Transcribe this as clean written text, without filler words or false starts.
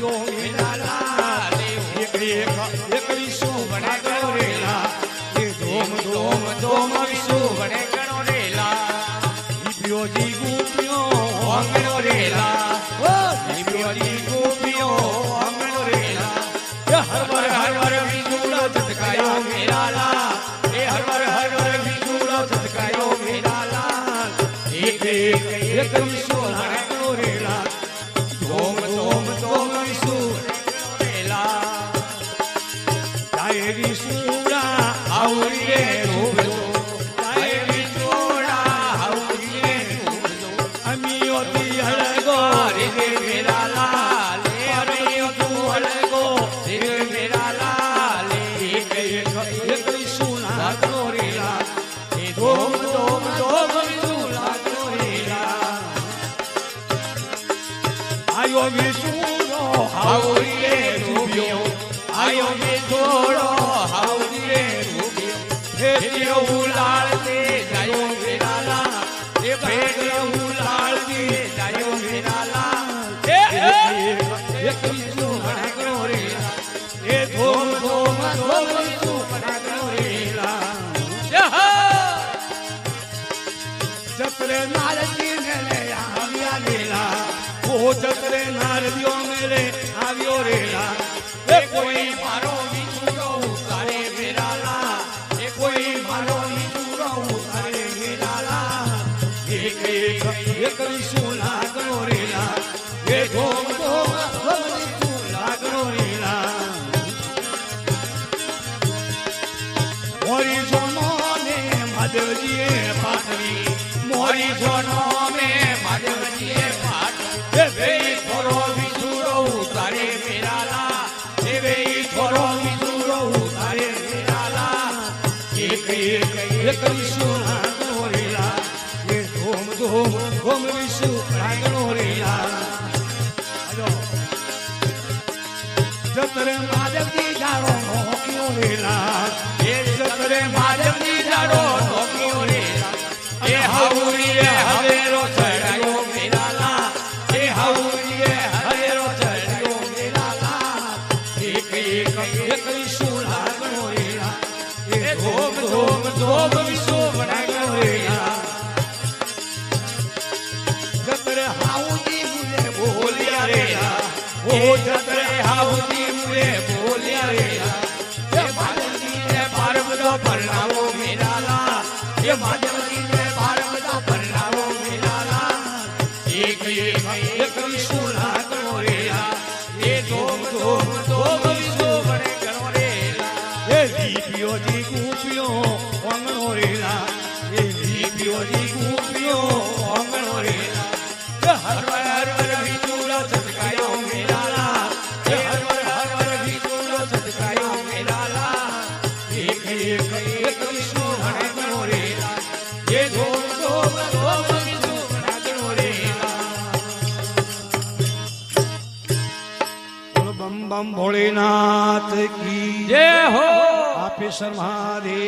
સળગ્યો મીરાલા એકડી શું વણે ગણો રેલા એ ધોમ ધોમ ધોમ વિશુ વણે ગણો રેલા દીપ્યોજી ગોપીઓ અંગણો રેલા દીપ્યોજી ગોપીઓ અંગણો રેલા એ હરવર વિજુડો ઝટકાયો મીરાલા એ હરવર વિજુડો ઝટકાયો મીરાલા એક વિશુ વણે ગણો રેલા ધોમ ધોમ ધોમ વિશુ વિશુડા આવરીએ રૂબજો તાયરી ચોડા આવરીએ રૂબજો અમિયોતી હળગો રે મેરા લાલ અમિયોતું હળગો રે મેરા લાલ એક વિશુડા ગોરેલા એ ધોમ ધોમ ધોમ વિશુડા ગોરેલા આયો વિશુડો આવરીએ રૂબ્યો આયો વિશુડો ઉલાળતે જાયો મીરાલા એ ભેડિયો ઉલાળતે જાયો મીરાલા એક વિશુ વણગણો રેલા એ ધોમ ધોમ ધોમ વિશુ વણગણો રેલા જત્રે નારદી મેલે આવ્યા રેલા ઓ જત્રે નારદીઓ મેલે આવ્યો રેલા એ કોઈ મારો વિશુડો ઉતારે મીરાલા કોઈ મારો વિશુડો ઉતારે મીરાલા એક વિશુ લાગણો રેલા એ ધોમ ધોમ ધોમ વિશુ લાગણો રેલા મોરી જોનો ને માધવજીએ પાટવી મોરી જોનો ને માધવજીએ પાટવી એ વેઈ થોરો વિશુડો ઉતારે મીરાલા એ વેઈ થોરો વિશુડો ઉતારે મીરાલા એક વિશુ લાગણો રેલા એ ધોમ ધોમ ધોમ વિશુ લાગણો રેલા જતરે માધવજી જાડો નોક્યો રેલા એ જતરે માધવજી જાડો નોક્યો રેલા એ હાઉરીએ હવેરો ચડ્યો મીરાલા એ હાઉરીએ હવેરો ચડ્યો મીરાલા એક વિશુ લાગણો રેલા એ ધોમ ધોમ ધોમ વિશુ વણગણો રેલા જતરે હાઉજી મુલે બોલ્યા રેલા ઓ જતરે હાઉજી મુલે બોલ્યા રેલા એ માધવજીને બાર બધો પરણાવો મીરાલા એ માધવજીને બાર બધો પરણાવો મીરાલા એક વિશુ લાગણો રેલા એ ધોમ ધોમ ધોમ વિશુ વણગણો રેલા એ દીપ્યોજી ગોપીઓ અંગણો રેલા એ દીપ્યોજી ગોપીઓ અંગણો રેલા એ હરવર વિજુડો ઝટકાયો મીરાલા એ હરવર વિજુડો ઝટકાયો મીરાલા એક વિશુ વણગણો રેલા એ ધોમ ધોમ ધોમ વિશુ વણગણો રેલા બોલો બમ બમ ભોળેનાથ કી જય હો આપે શર્મા